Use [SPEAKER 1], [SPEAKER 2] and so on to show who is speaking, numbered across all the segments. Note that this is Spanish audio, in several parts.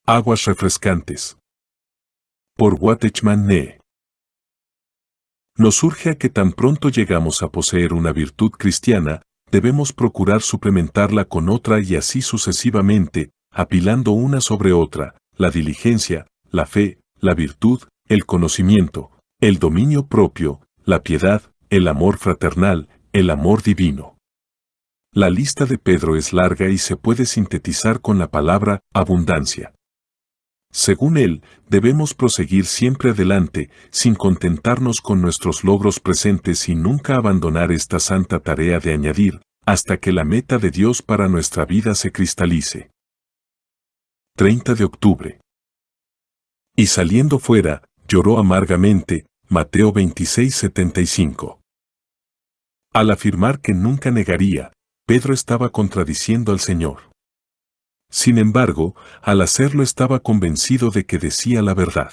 [SPEAKER 1] Aguas refrescantes. Por Watchman Nee. Nos urge a que tan pronto llegamos a poseer una virtud cristiana, debemos procurar suplementarla con otra y así sucesivamente, apilando una sobre otra, la diligencia, la fe, la virtud, el conocimiento, el dominio propio, la piedad, el amor fraternal, el amor divino. La lista de Pedro es larga y se puede sintetizar con la palabra abundancia. Según él, debemos proseguir siempre adelante, sin contentarnos con nuestros logros presentes y nunca abandonar esta santa tarea de añadir, hasta que la meta de Dios para nuestra vida se cristalice. 30 de octubre. Y saliendo fuera, lloró amargamente, Mateo 26:75. Al afirmar que nunca negaría, Pedro estaba contradiciendo al Señor. Sin embargo, al hacerlo estaba convencido de que decía la verdad.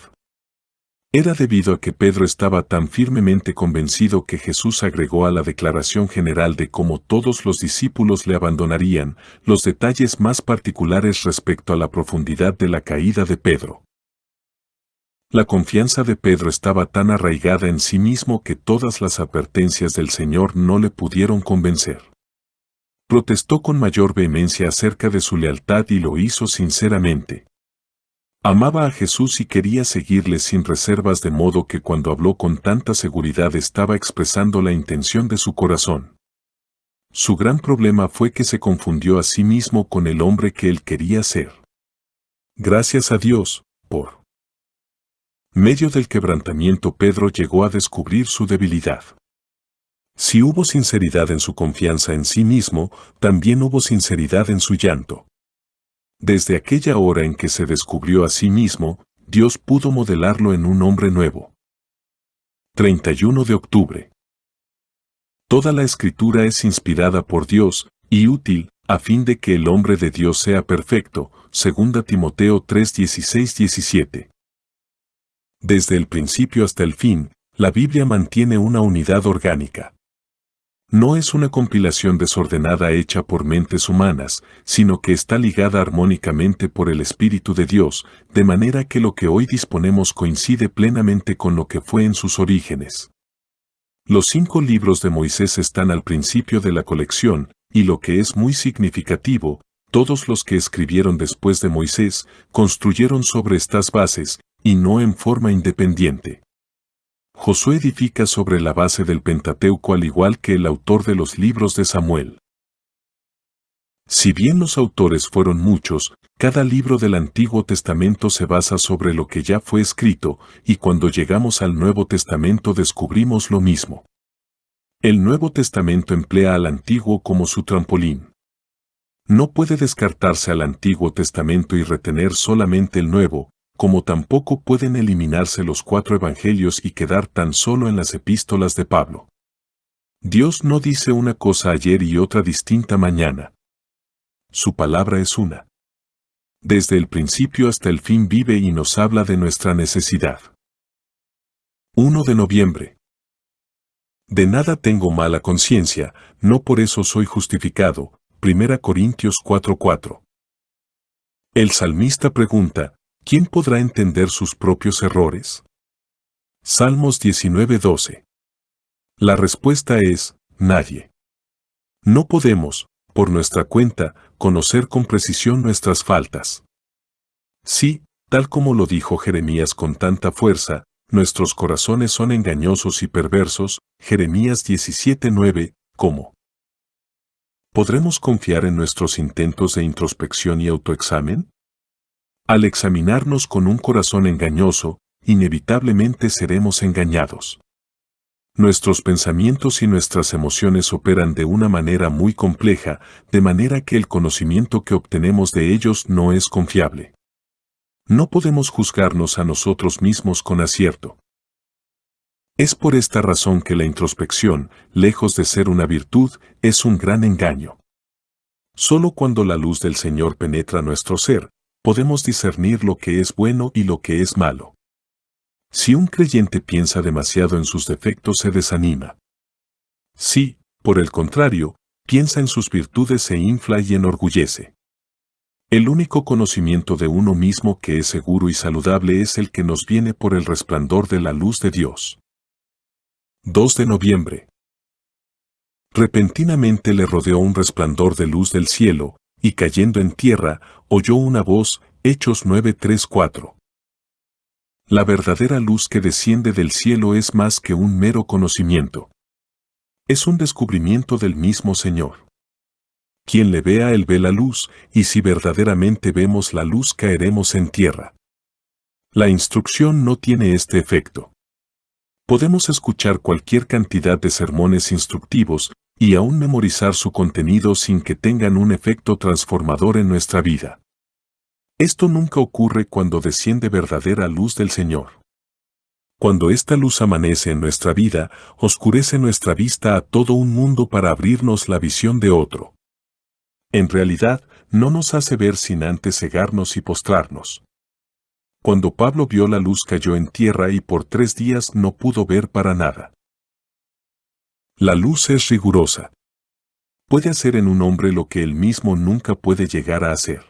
[SPEAKER 1] Era debido a que Pedro estaba tan firmemente convencido que Jesús agregó a la declaración general de cómo todos los discípulos le abandonarían, los detalles más particulares respecto a la profundidad de la caída de Pedro. La confianza de Pedro estaba tan arraigada en sí mismo que todas las advertencias del Señor no le pudieron convencer. Protestó con mayor vehemencia acerca de su lealtad y lo hizo sinceramente. Amaba a Jesús y quería seguirle sin reservas, de modo que cuando habló con tanta seguridad estaba expresando la intención de su corazón. Su gran problema fue que se confundió a sí mismo con el hombre que él quería ser. Gracias a Dios, por medio del quebrantamiento Pedro llegó a descubrir su debilidad. Si hubo sinceridad en su confianza en sí mismo, también hubo sinceridad en su llanto. Desde aquella hora en que se descubrió a sí mismo, Dios pudo modelarlo en un hombre nuevo. 31 de octubre. Toda la Escritura es inspirada por Dios, y útil, a fin de que el hombre de Dios sea perfecto, 2 Timoteo 3:16-17. Desde el principio hasta el fin, la Biblia mantiene una unidad orgánica. No es una compilación desordenada hecha por mentes humanas, sino que está ligada armónicamente por el Espíritu de Dios, de manera que lo que hoy disponemos coincide plenamente con lo que fue en sus orígenes. Los 5 libros de Moisés están al principio de la colección, y lo que es muy significativo, todos los que escribieron después de Moisés, construyeron sobre estas bases, y no en forma independiente. Josué edifica sobre la base del Pentateuco al igual que el autor de los libros de Samuel. Si bien los autores fueron muchos, cada libro del Antiguo Testamento se basa sobre lo que ya fue escrito, y cuando llegamos al Nuevo Testamento descubrimos lo mismo. El Nuevo Testamento emplea al Antiguo como su trampolín. No puede descartarse al Antiguo Testamento y retener solamente el Nuevo, como tampoco pueden eliminarse los 4 evangelios y quedar tan solo en las epístolas de Pablo. Dios no dice una cosa ayer y otra distinta mañana. Su palabra es una. Desde el principio hasta el fin vive y nos habla de nuestra necesidad. 1 de noviembre. De nada tengo mala conciencia, no por eso soy justificado. 1 Corintios 4:4. El salmista pregunta, ¿quién podrá entender sus propios errores? Salmos 19:12. La respuesta es, nadie. No podemos, por nuestra cuenta, conocer con precisión nuestras faltas. Sí, tal como lo dijo Jeremías con tanta fuerza, nuestros corazones son engañosos y perversos, Jeremías 17:9, ¿cómo? ¿Podremos confiar en nuestros intentos de introspección y autoexamen? Al examinarnos con un corazón engañoso, inevitablemente seremos engañados. Nuestros pensamientos y nuestras emociones operan de una manera muy compleja, de manera que el conocimiento que obtenemos de ellos no es confiable. No podemos juzgarnos a nosotros mismos con acierto. Es por esta razón que la introspección, lejos de ser una virtud, es un gran engaño. Solo cuando la luz del Señor penetra nuestro ser, podemos discernir lo que es bueno y lo que es malo. Si un creyente piensa demasiado en sus defectos se desanima. Si, por el contrario, piensa en sus virtudes se infla y enorgullece. El único conocimiento de uno mismo que es seguro y saludable es el que nos viene por el resplandor de la luz de Dios. 2 de noviembre. Repentinamente le rodeó un resplandor de luz del cielo, y cayendo en tierra, oyó una voz, Hechos 9:3-4. La verdadera luz que desciende del cielo es más que un mero conocimiento. Es un descubrimiento del mismo Señor. Quien le vea, él ve la luz, y si verdaderamente vemos la luz caeremos en tierra. La instrucción no tiene este efecto. Podemos escuchar cualquier cantidad de sermones instructivos, y aún memorizar su contenido sin que tengan un efecto transformador en nuestra vida. Esto nunca ocurre cuando desciende verdadera luz del Señor. Cuando esta luz amanece en nuestra vida, oscurece nuestra vista a todo un mundo para abrirnos la visión de otro. En realidad, no nos hace ver sin antes cegarnos y postrarnos. Cuando Pablo vio la luz cayó en tierra y por 3 días no pudo ver para nada. La luz es rigurosa. Puede hacer en un hombre lo que él mismo nunca puede llegar a hacer.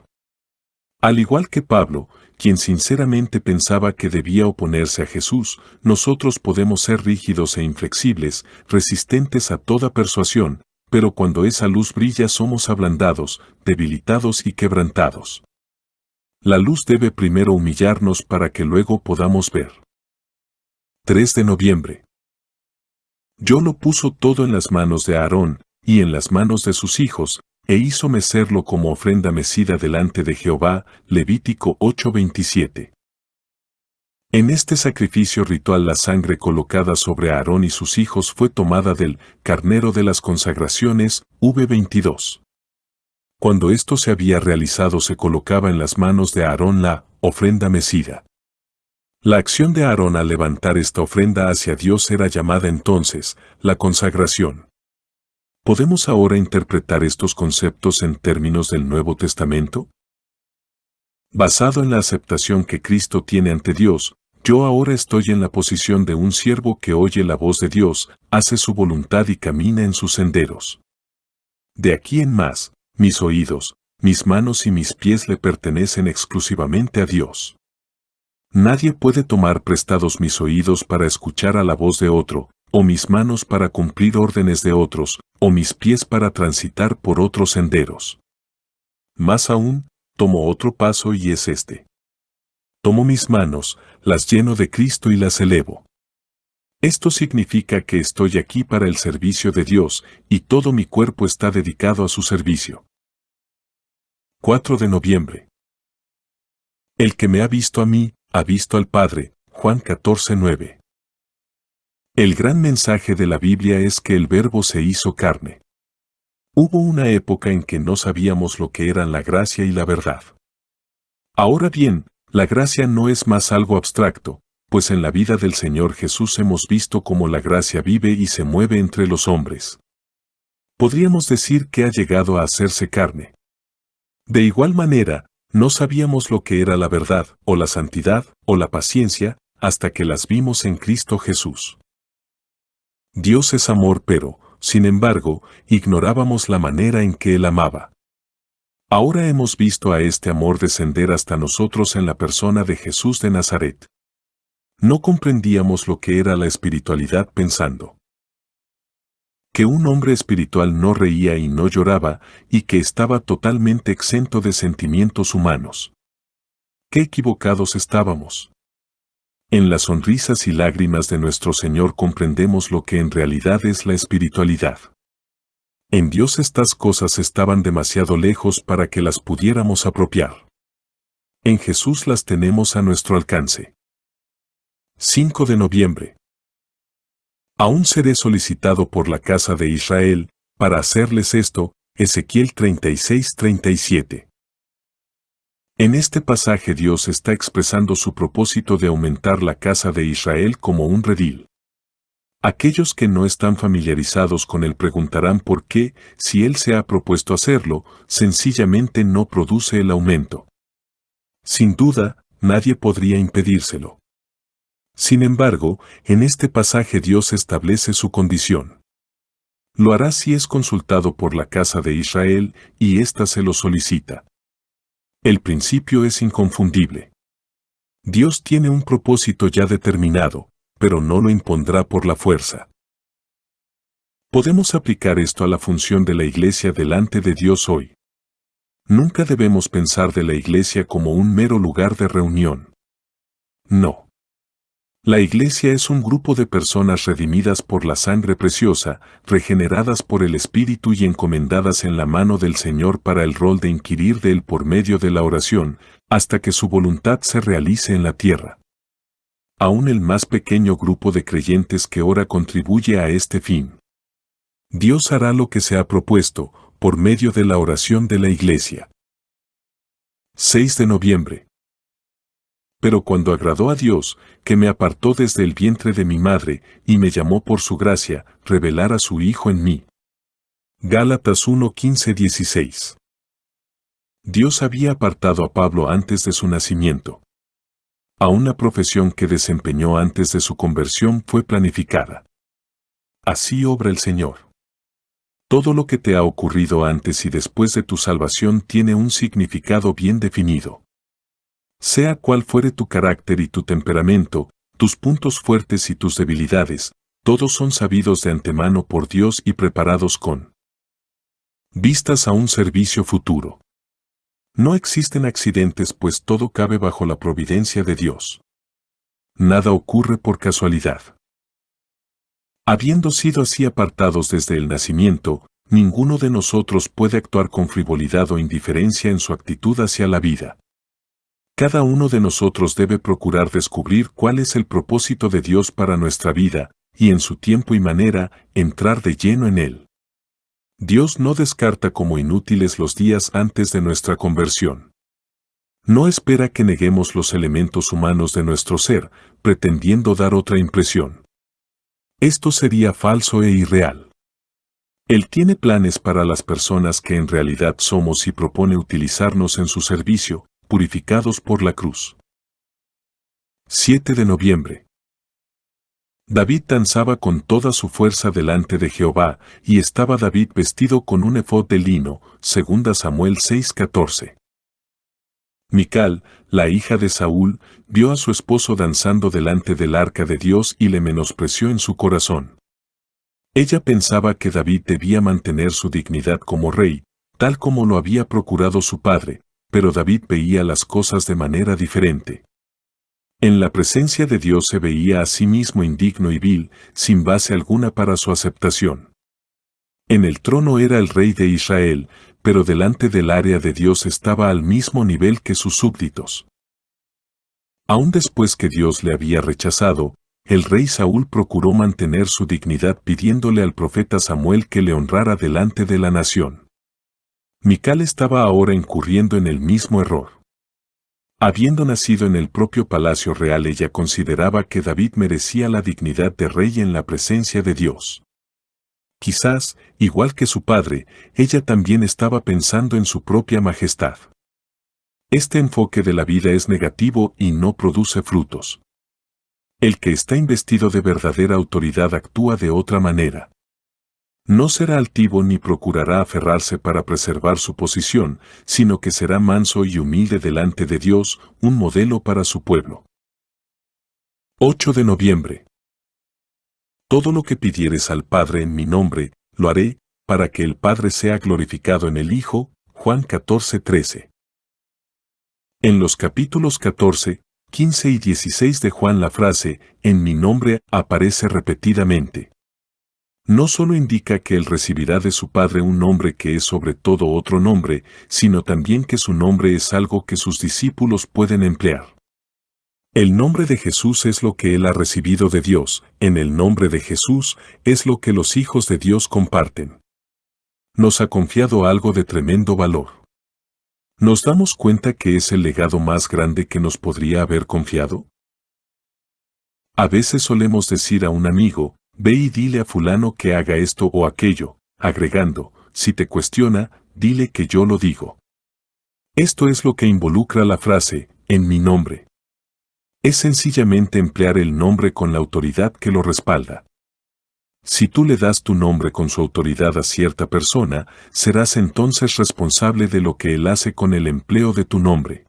[SPEAKER 1] Al igual que Pablo, quien sinceramente pensaba que debía oponerse a Jesús, nosotros podemos ser rígidos e inflexibles, resistentes a toda persuasión, pero cuando esa luz brilla somos ablandados, debilitados y quebrantados. La luz debe primero humillarnos para que luego podamos ver. 3 de noviembre. Yo lo puso todo en las manos de Aarón, y en las manos de sus hijos, e hizo mecerlo como ofrenda mecida delante de Jehová, Levítico 8:27. En este sacrificio ritual la sangre colocada sobre Aarón y sus hijos fue tomada del carnero de las consagraciones, v22. Cuando esto se había realizado se colocaba en las manos de Aarón la ofrenda mecida. La acción de Aarón al levantar esta ofrenda hacia Dios era llamada entonces la consagración. ¿Podemos ahora interpretar estos conceptos en términos del Nuevo Testamento? Basado en la aceptación que Cristo tiene ante Dios, yo ahora estoy en la posición de un siervo que oye la voz de Dios, hace su voluntad y camina en sus senderos. De aquí en más, mis oídos, mis manos y mis pies le pertenecen exclusivamente a Dios. Nadie puede tomar prestados mis oídos para escuchar a la voz de otro, o mis manos para cumplir órdenes de otros, o mis pies para transitar por otros senderos. Más aún, tomo otro paso y es este. Tomo mis manos, las lleno de Cristo y las elevo. Esto significa que estoy aquí para el servicio de Dios, y todo mi cuerpo está dedicado a su servicio. 4 de noviembre. El que me ha visto a mí, ha visto al Padre, Juan 14:9. El gran mensaje de la Biblia es que el Verbo se hizo carne. Hubo una época en que no sabíamos lo que eran la gracia y la verdad. Ahora bien, la gracia no es más algo abstracto, pues en la vida del Señor Jesús hemos visto cómo la gracia vive y se mueve entre los hombres. Podríamos decir que ha llegado a hacerse carne. De igual manera, no sabíamos lo que era la verdad, o la santidad, o la paciencia, hasta que las vimos en Cristo Jesús. Dios es amor pero, sin embargo, ignorábamos la manera en que Él amaba. Ahora hemos visto a este amor descender hasta nosotros en la persona de Jesús de Nazaret. No comprendíamos lo que era la espiritualidad pensando que un hombre espiritual no reía y no lloraba, y que estaba totalmente exento de sentimientos humanos. ¡Qué equivocados estábamos! En las sonrisas y lágrimas de nuestro Señor comprendemos lo que en realidad es la espiritualidad. En Dios estas cosas estaban demasiado lejos para que las pudiéramos apropiar. En Jesús las tenemos a nuestro alcance. 5 de noviembre. Aún seré solicitado por la casa de Israel, para hacerles esto, Ezequiel 36:37. En este pasaje Dios está expresando su propósito de aumentar la casa de Israel como un redil. Aquellos que no están familiarizados con él preguntarán por qué, si él se ha propuesto hacerlo, sencillamente no produce el aumento. Sin duda, nadie podría impedírselo. Sin embargo, en este pasaje Dios establece su condición. Lo hará si es consultado por la casa de Israel, y ésta se lo solicita. El principio es inconfundible. Dios tiene un propósito ya determinado, pero no lo impondrá por la fuerza. Podemos aplicar esto a la función de la Iglesia delante de Dios hoy. Nunca debemos pensar de la Iglesia como un mero lugar de reunión. No. La Iglesia es un grupo de personas redimidas por la sangre preciosa, regeneradas por el Espíritu y encomendadas en la mano del Señor para el rol de inquirir de Él por medio de la oración, hasta que su voluntad se realice en la tierra. Aún el más pequeño grupo de creyentes que ora contribuye a este fin. Dios hará lo que se ha propuesto, por medio de la oración de la Iglesia. 6 de noviembre. Pero cuando agradó a Dios, que me apartó desde el vientre de mi madre, y me llamó por su gracia, revelar a su Hijo en mí. Gálatas 1:15-16. Dios había apartado a Pablo antes de su nacimiento. Aún la profesión que desempeñó antes de su conversión fue planificada. Así obra el Señor. Todo lo que te ha ocurrido antes y después de tu salvación tiene un significado bien definido. Sea cual fuere tu carácter y tu temperamento, tus puntos fuertes y tus debilidades, todos son sabidos de antemano por Dios y preparados con vistas a un servicio futuro. No existen accidentes, pues todo cabe bajo la providencia de Dios. Nada ocurre por casualidad. Habiendo sido así apartados desde el nacimiento, ninguno de nosotros puede actuar con frivolidad o indiferencia en su actitud hacia la vida. Cada uno de nosotros debe procurar descubrir cuál es el propósito de Dios para nuestra vida, y en su tiempo y manera, entrar de lleno en él. Dios no descarta como inútiles los días antes de nuestra conversión. No espera que neguemos los elementos humanos de nuestro ser, pretendiendo dar otra impresión. Esto sería falso e irreal. Él tiene planes para las personas que en realidad somos y propone utilizarnos en su servicio, purificados por la cruz. 7 de noviembre. David danzaba con toda su fuerza delante de Jehová, y estaba David vestido con un efod de lino, 2 Samuel 6:14. Mical, la hija de Saúl, vio a su esposo danzando delante del arca de Dios y le menospreció en su corazón. Ella pensaba que David debía mantener su dignidad como rey, tal como lo había procurado su padre, pero David veía las cosas de manera diferente. En la presencia de Dios se veía a sí mismo indigno y vil, sin base alguna para su aceptación. En el trono era el rey de Israel, pero delante del área de Dios estaba al mismo nivel que sus súbditos. Aún después que Dios le había rechazado, el rey Saúl procuró mantener su dignidad pidiéndole al profeta Samuel que le honrara delante de la nación. Mical estaba ahora incurriendo en el mismo error. Habiendo nacido en el propio palacio real, ella consideraba que David merecía la dignidad de rey en la presencia de Dios. Quizás, igual que su padre, ella también estaba pensando en su propia majestad. Este enfoque de la vida es negativo y no produce frutos. El que está investido de verdadera autoridad actúa de otra manera. No será altivo ni procurará aferrarse para preservar su posición, sino que será manso y humilde delante de Dios, un modelo para su pueblo. 8 de noviembre. Todo lo que pidieres al Padre en mi nombre, lo haré, para que el Padre sea glorificado en el Hijo. Juan 14:13. En los capítulos 14, 15 y 16 de Juan la frase, en mi nombre, aparece repetidamente. No solo indica que él recibirá de su Padre un nombre que es sobre todo otro nombre, sino también que su nombre es algo que sus discípulos pueden emplear. El nombre de Jesús es lo que él ha recibido de Dios, en el nombre de Jesús es lo que los hijos de Dios comparten. Nos ha confiado algo de tremendo valor. ¿Nos damos cuenta que es el legado más grande que nos podría haber confiado? A veces solemos decir a un amigo, ve y dile a fulano que haga esto o aquello, agregando, si te cuestiona, dile que yo lo digo. Esto es lo que involucra la frase, en mi nombre. Es sencillamente emplear el nombre con la autoridad que lo respalda. Si tú le das tu nombre con su autoridad a cierta persona, serás entonces responsable de lo que él hace con el empleo de tu nombre.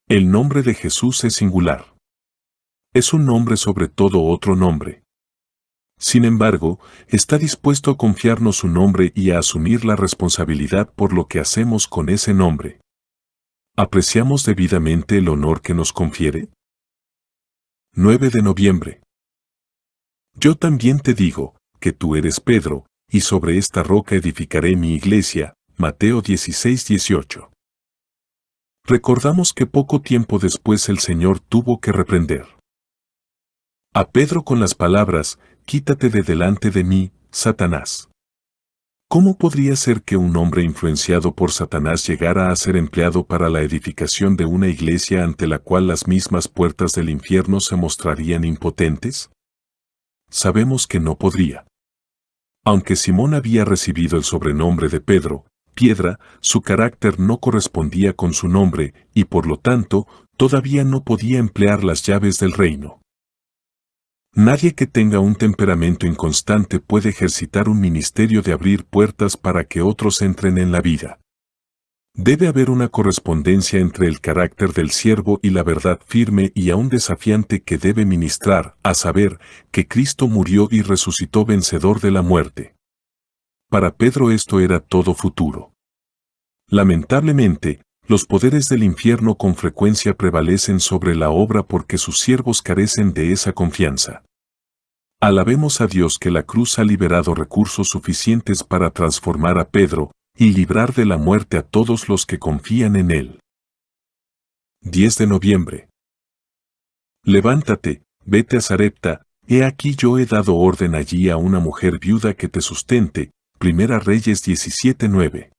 [SPEAKER 1] El nombre de Jesús es singular. Es un nombre sobre todo otro nombre. Sin embargo, está dispuesto a confiarnos su nombre y a asumir la responsabilidad por lo que hacemos con ese nombre. ¿Apreciamos debidamente el honor que nos confiere? 9 de noviembre. Yo también te digo, que tú eres Pedro, y sobre esta roca edificaré mi iglesia. Mateo 16:18. Recordamos que poco tiempo después el Señor tuvo que reprender a Pedro con las palabras, quítate de delante de mí, Satanás. ¿Cómo podría ser que un hombre influenciado por Satanás llegara a ser empleado para la edificación de una iglesia ante la cual las mismas puertas del infierno se mostrarían impotentes? Sabemos que no podría. Aunque Simón había recibido el sobrenombre de Pedro, piedra, su carácter no correspondía con su nombre y por lo tanto, todavía no podía emplear las llaves del reino. Nadie que tenga un temperamento inconstante puede ejercitar un ministerio de abrir puertas para que otros entren en la vida. Debe haber una correspondencia entre el carácter del siervo y la verdad firme y aún desafiante que debe ministrar, a saber, que Cristo murió y resucitó vencedor de la muerte. Para Pedro esto era todo futuro. Lamentablemente, los poderes del infierno con frecuencia prevalecen sobre la obra porque sus siervos carecen de esa confianza. Alabemos a Dios que la cruz ha liberado recursos suficientes para transformar a Pedro y librar de la muerte a todos los que confían en él. 10 de noviembre. Levántate, vete a Sarepta, he aquí yo he dado orden allí a una mujer viuda que te sustente. Primera Reyes 17:9.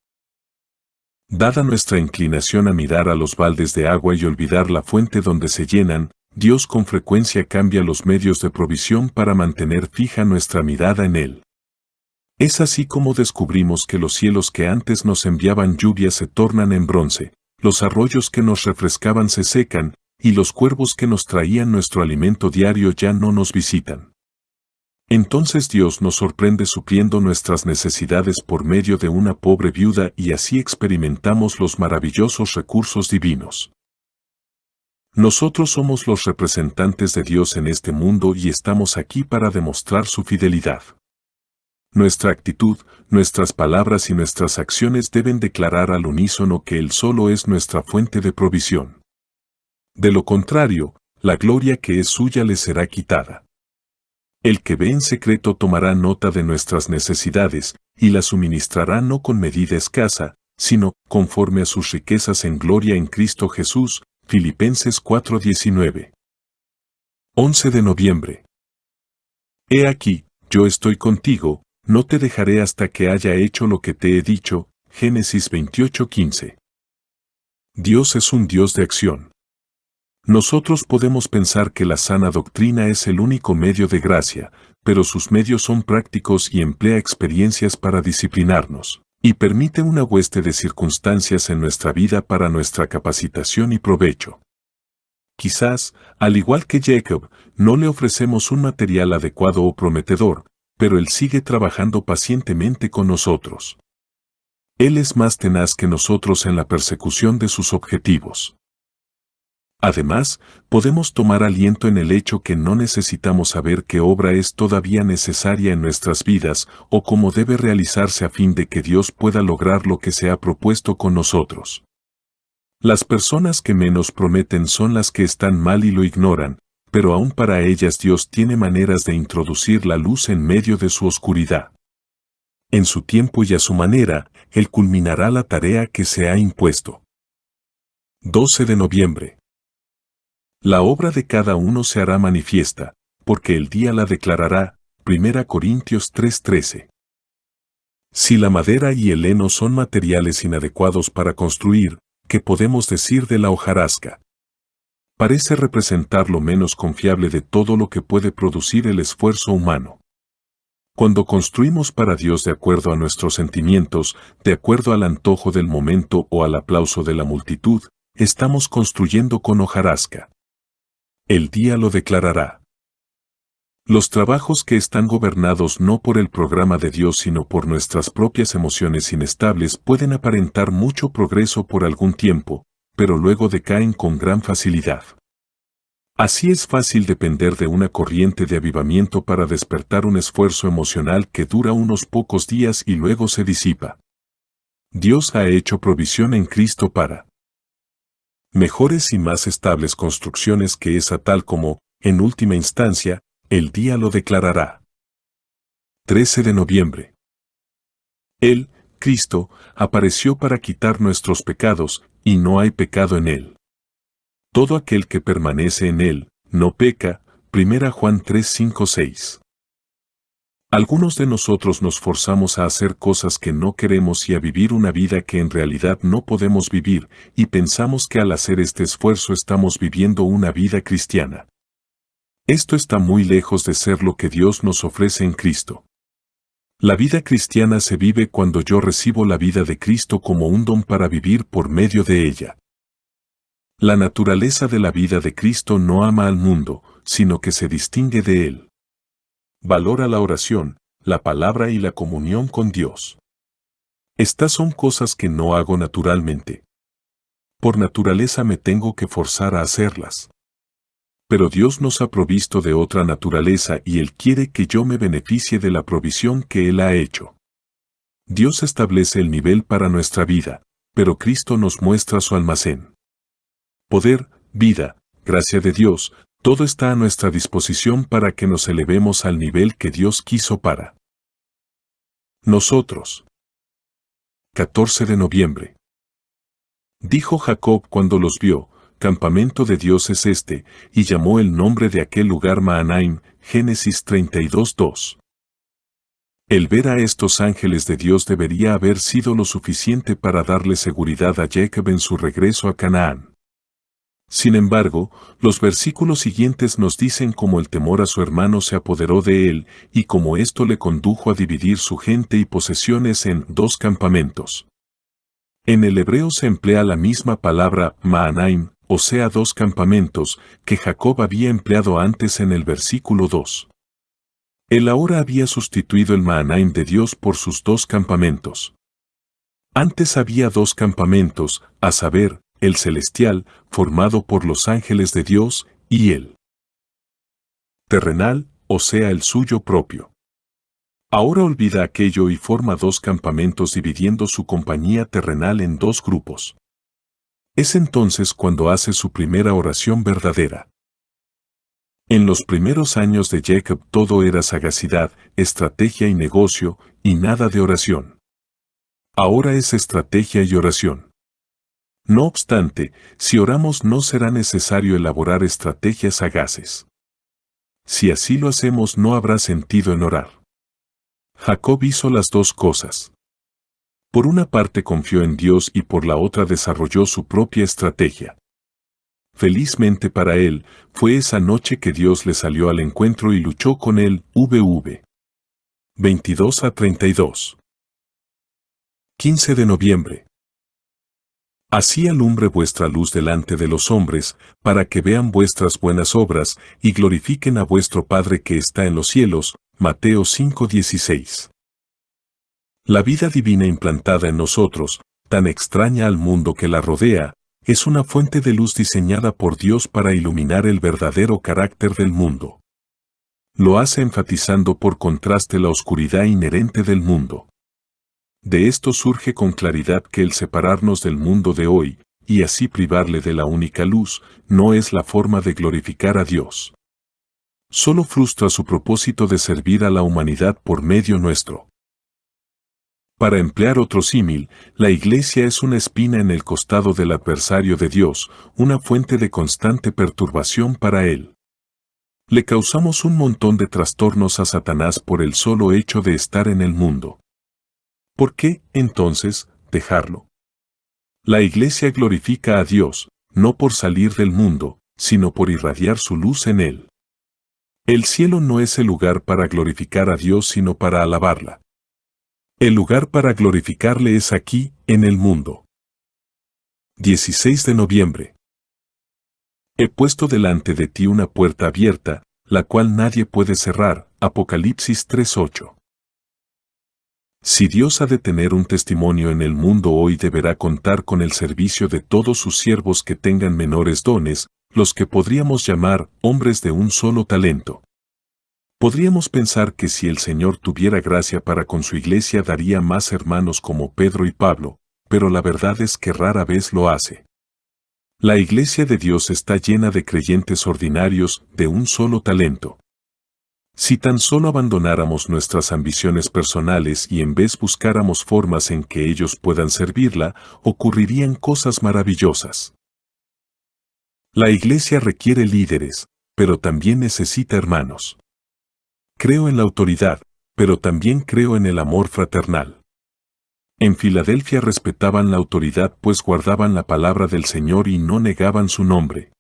[SPEAKER 1] Dada nuestra inclinación a mirar a los baldes de agua y olvidar la fuente donde se llenan, Dios con frecuencia cambia los medios de provisión para mantener fija nuestra mirada en Él. Es así como descubrimos que los cielos que antes nos enviaban lluvia se tornan en bronce, los arroyos que nos refrescaban se secan, y los cuervos que nos traían nuestro alimento diario ya no nos visitan. Entonces Dios nos sorprende supliendo nuestras necesidades por medio de una pobre viuda y así experimentamos los maravillosos recursos divinos. Nosotros somos los representantes de Dios en este mundo y estamos aquí para demostrar su fidelidad. Nuestra actitud, nuestras palabras y nuestras acciones deben declarar al unísono que Él solo es nuestra fuente de provisión. De lo contrario, la gloria que es suya le será quitada. El que ve en secreto tomará nota de nuestras necesidades, y las suministrará no con medida escasa, sino conforme a sus riquezas en gloria en Cristo Jesús. Filipenses 4:19. 11 de noviembre. He aquí, yo estoy contigo, no te dejaré hasta que haya hecho lo que te he dicho. Génesis 28:15. Dios es un Dios de acción. Nosotros podemos pensar que la sana doctrina es el único medio de gracia, pero sus medios son prácticos y emplea experiencias para disciplinarnos, y permite una hueste de circunstancias en nuestra vida para nuestra capacitación y provecho. Quizás, al igual que Jacob, no le ofrecemos un material adecuado o prometedor, pero él sigue trabajando pacientemente con nosotros. Él es más tenaz que nosotros en la persecución de sus objetivos. Además, podemos tomar aliento en el hecho que no necesitamos saber qué obra es todavía necesaria en nuestras vidas o cómo debe realizarse a fin de que Dios pueda lograr lo que se ha propuesto con nosotros. Las personas que menos prometen son las que están mal y lo ignoran, pero aún para ellas Dios tiene maneras de introducir la luz en medio de su oscuridad. En su tiempo y a su manera, Él culminará la tarea que se ha impuesto. 12 de noviembre. La obra de cada uno se hará manifiesta, porque el día la declarará. 1 Corintios 3:13. Si la madera y el heno son materiales inadecuados para construir, ¿qué podemos decir de la hojarasca? Parece representar lo menos confiable de todo lo que puede producir el esfuerzo humano. Cuando construimos para Dios de acuerdo a nuestros sentimientos, de acuerdo al antojo del momento o al aplauso de la multitud, estamos construyendo con hojarasca. El día lo declarará. Los trabajos que están gobernados no por el programa de Dios sino por nuestras propias emociones inestables pueden aparentar mucho progreso por algún tiempo, pero luego decaen con gran facilidad. Así es fácil depender de una corriente de avivamiento para despertar un esfuerzo emocional que dura unos pocos días y luego se disipa. Dios ha hecho provisión en Cristo para mejores y más estables construcciones que esa tal como, en última instancia, el día lo declarará. 13 de noviembre. Él, Cristo, apareció para quitar nuestros pecados, y no hay pecado en él. Todo aquel que permanece en él, no peca. 1 Juan 3, 5, 6. Algunos de nosotros nos forzamos a hacer cosas que no queremos y a vivir una vida que en realidad no podemos vivir, y pensamos que al hacer este esfuerzo estamos viviendo una vida cristiana. Esto está muy lejos de ser lo que Dios nos ofrece en Cristo. La vida cristiana se vive cuando yo recibo la vida de Cristo como un don para vivir por medio de ella. La naturaleza de la vida de Cristo no ama al mundo, sino que se distingue de él. Valora la oración, la palabra y la comunión con Dios. Estas son cosas que no hago naturalmente. Por naturaleza me tengo que forzar a hacerlas. Pero Dios nos ha provisto de otra naturaleza y Él quiere que yo me beneficie de la provisión que Él ha hecho. Dios establece el nivel para nuestra vida, pero Cristo nos muestra su almacén. Poder, vida, gracia de Dios, todo está a nuestra disposición para que nos elevemos al nivel que Dios quiso para nosotros. 14 de noviembre. Dijo Jacob cuando los vio, campamento de Dios es este, y llamó el nombre de aquel lugar Mahanaim, Génesis 32:2. El ver a estos ángeles de Dios debería haber sido lo suficiente para darle seguridad a Jacob en su regreso a Canaán. Sin embargo, los versículos siguientes nos dicen cómo el temor a su hermano se apoderó de él, y cómo esto le condujo a dividir su gente y posesiones en 2 campamentos. En el hebreo se emplea la misma palabra Mahanaim, o sea 2 campamentos, que Jacob había empleado antes en el versículo 2. Él ahora había sustituido el Mahanaim de Dios por sus 2 campamentos. Antes había 2 campamentos, a saber, el celestial, formado por los ángeles de Dios, y el terrenal, o sea el suyo propio. Ahora olvida aquello y forma 2 campamentos dividiendo su compañía terrenal en 2 grupos. Es entonces cuando hace su primera oración verdadera. En los primeros años de Jacob todo era sagacidad, estrategia y negocio, y nada de oración. Ahora es estrategia y oración. No obstante, si oramos no será necesario elaborar estrategias sagaces. Si así lo hacemos no habrá sentido en orar. Jacob hizo las 2 cosas. Por una parte confió en Dios y por la otra desarrolló su propia estrategia. Felizmente para él, fue esa noche que Dios le salió al encuentro y luchó con él, VV. 22 a 32. 15 de noviembre. Así alumbre vuestra luz delante de los hombres, para que vean vuestras buenas obras, y glorifiquen a vuestro Padre que está en los cielos. Mateo 5:16. La vida divina implantada en nosotros, tan extraña al mundo que la rodea, es una fuente de luz diseñada por Dios para iluminar el verdadero carácter del mundo. Lo hace enfatizando por contraste la oscuridad inherente del mundo. De esto surge con claridad que el separarnos del mundo de hoy, y así privarle de la única luz, no es la forma de glorificar a Dios. Solo frustra su propósito de servir a la humanidad por medio nuestro. Para emplear otro símil, la Iglesia es una espina en el costado del adversario de Dios, una fuente de constante perturbación para él. Le causamos un montón de trastornos a Satanás por el solo hecho de estar en el mundo. ¿Por qué, entonces, dejarlo? La Iglesia glorifica a Dios, no por salir del mundo, sino por irradiar su luz en él. El cielo no es el lugar para glorificar a Dios sino para alabarla. El lugar para glorificarle es aquí, en el mundo. 16 de noviembre. He puesto delante de ti una puerta abierta, la cual nadie puede cerrar. Apocalipsis 3:8. Si Dios ha de tener un testimonio en el mundo hoy, deberá contar con el servicio de todos sus siervos que tengan menores dones, los que podríamos llamar hombres de un solo talento. Podríamos pensar que si el Señor tuviera gracia para con su iglesia daría más hermanos como Pedro y Pablo, pero la verdad es que rara vez lo hace. La iglesia de Dios está llena de creyentes ordinarios de un solo talento. Si tan solo abandonáramos nuestras ambiciones personales y en vez buscáramos formas en que ellos puedan servirla, ocurrirían cosas maravillosas. La iglesia requiere líderes, pero también necesita hermanos. Creo en la autoridad, pero también creo en el amor fraternal. En Filadelfia respetaban la autoridad pues guardaban la palabra del Señor y no negaban su nombre.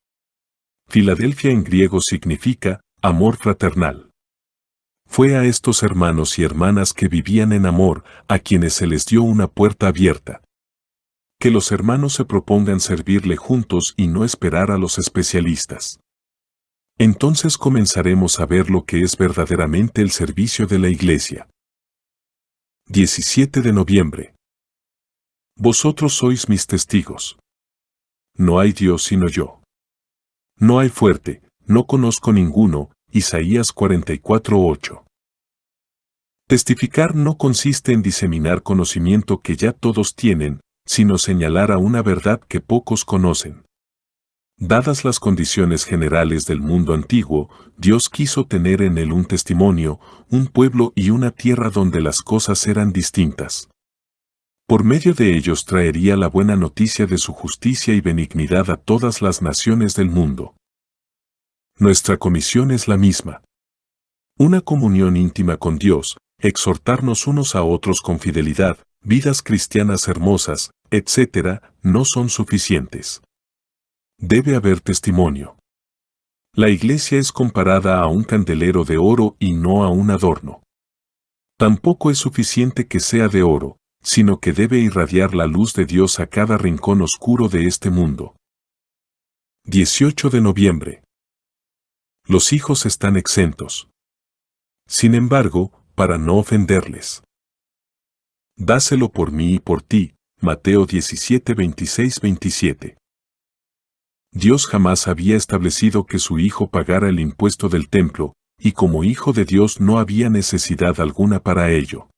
[SPEAKER 1] Filadelfia en griego significa amor fraternal. Fue a estos hermanos y hermanas que vivían en amor, a quienes se les dio una puerta abierta. Que los hermanos se propongan servirle juntos y no esperar a los especialistas. Entonces comenzaremos a ver lo que es verdaderamente el servicio de la iglesia. 17 de noviembre. Vosotros sois mis testigos. No hay Dios sino yo. No hay fuerte, no conozco ninguno. Isaías 44:8. Testificar no consiste en diseminar conocimiento que ya todos tienen, sino señalar a una verdad que pocos conocen. Dadas las condiciones generales del mundo antiguo, Dios quiso tener en él un testimonio, un pueblo y una tierra donde las cosas eran distintas. Por medio de ellos traería la buena noticia de su justicia y benignidad a todas las naciones del mundo. Nuestra comisión es la misma. Una comunión íntima con Dios, exhortarnos unos a otros con fidelidad, vidas cristianas hermosas, etc., no son suficientes. Debe haber testimonio. La iglesia es comparada a un candelero de oro y no a un adorno. Tampoco es suficiente que sea de oro, sino que debe irradiar la luz de Dios a cada rincón oscuro de este mundo. 18 de noviembre. Los hijos están exentos. Sin embargo, para no ofenderles. Dáselo por mí y por ti. Mateo 17, 26, 27. Dios jamás había establecido que su hijo pagara el impuesto del templo, y como hijo de Dios no había necesidad alguna para ello.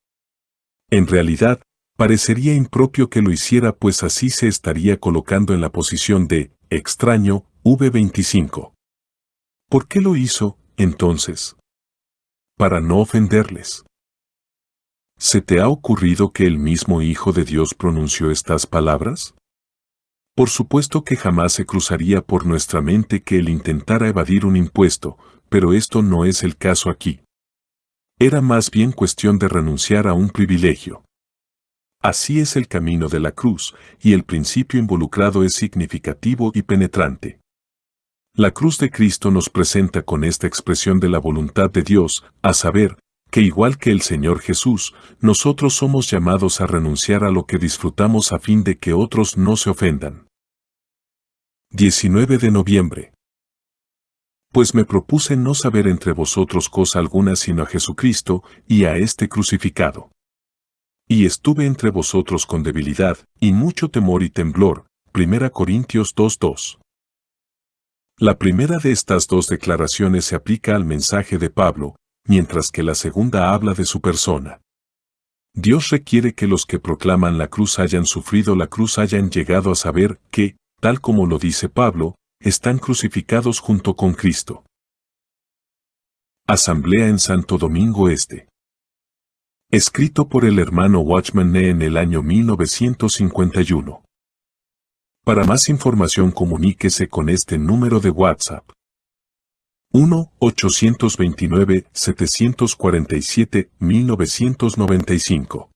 [SPEAKER 1] En realidad, parecería impropio que lo hiciera pues así se estaría colocando en la posición de extraño, v25. ¿Por qué lo hizo, entonces? Para no ofenderles. ¿Se te ha ocurrido que el mismo Hijo de Dios pronunció estas palabras? Por supuesto que jamás se cruzaría por nuestra mente que él intentara evadir un impuesto, pero esto no es el caso aquí. Era más bien cuestión de renunciar a un privilegio. Así es el camino de la cruz, y el principio involucrado es significativo y penetrante. La cruz de Cristo nos presenta con esta expresión de la voluntad de Dios, a saber, que igual que el Señor Jesús, nosotros somos llamados a renunciar a lo que disfrutamos a fin de que otros no se ofendan. 19 de noviembre. Pues me propuse no saber entre vosotros cosa alguna sino a Jesucristo y a este crucificado. Y estuve entre vosotros con debilidad y mucho temor y temblor. 1 Corintios 2:2. La primera de estas dos declaraciones se aplica al mensaje de Pablo, mientras que la segunda habla de su persona. Dios requiere que los que proclaman la cruz hayan sufrido la cruz hayan llegado a saber que, tal como lo dice Pablo, están crucificados junto con Cristo. Asamblea en Santo Domingo Este. Escrito por el hermano Watchman Nee en el año 1951. Para más información comuníquese con este número de WhatsApp. 1-829-747-1995.